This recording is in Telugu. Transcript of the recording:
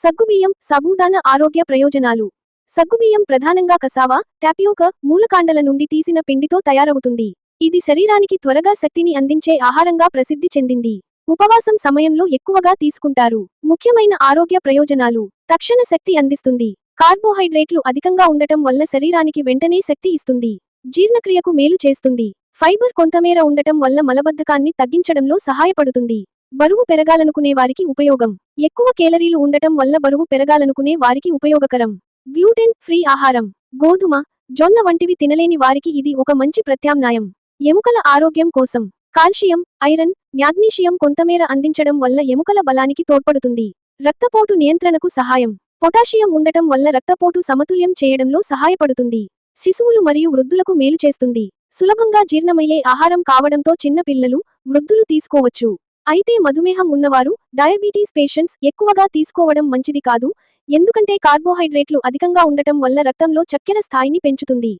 సగ్గుబియ్యం, సాబూదానా ఆరోగ్య ప్రయోజనాలు. సగ్గుబియ్యం ప్రధానంగా కసావా, టాపియోక, మూలకాండల నుండి తీసిన పిండితో తయారవుతుంది. ఇది శరీరానికి త్వరగా శక్తిని అందించే ఆహారంగా ప్రసిద్ధి చెందింది. ఉపవాసం సమయంలో ఎక్కువగా తీసుకుంటారు. ముఖ్యమైన ఆరోగ్య ప్రయోజనాలు. తక్షణ శక్తి అందిస్తుంది. కార్బోహైడ్రేట్లు అధికంగా ఉండటం వల్ల శరీరానికి వెంటనే శక్తి ఇస్తుంది. జీర్ణక్రియకు మేలు చేస్తుంది. ఫైబర్ కొంతమేర ఉండటం వల్ల మలబద్ధకాన్ని తగ్గించడంలో సహాయపడుతుంది. బరువు పెరగాలనుకునే వారికి ఉపయోగం. ఎక్కువ కేలరీలు ఉండటం వల్ల బరువు పెరగాలనుకునే వారికి ఉపయోగకరం. గ్లూటెన్ ఫ్రీ ఆహారం. గోధుమ, జొన్న వంటివి తినలేని వారికి ఇది ఒక మంచి ప్రత్యామ్నాయం. ఎముకల ఆరోగ్యం కోసం. కాల్షియం, ఐరన్, మ్యాగ్నీషియం కొంతమేర అందించడం వల్ల ఎముకల బలానికి తోడ్పడుతుంది. రక్తపోటు నియంత్రణకు సహాయం. పొటాషియం ఉండటం వల్ల రక్తపోటు సమతుల్యం చేయడంలో సహాయపడుతుంది. శిశువులు మరియు వృద్ధులకు మేలు చేస్తుంది. సులభంగా జీర్ణమయ్యే ఆహారం కావడంతో చిన్న పిల్లలు, వృద్ధులు తీసుకోవచ్చు. అయితే మధుమేహం ఉన్నవారు, డయాబెటీస్ పేషెంట్స్ ఎక్కువగా తీసుకోవడం మంచిది కాదు, ఎందుకంటే కార్బోహైడ్రేట్లు అధికంగా ఉండటం వల్ల రక్తంలో చక్కెర స్థాయిని పెంచుతుంది.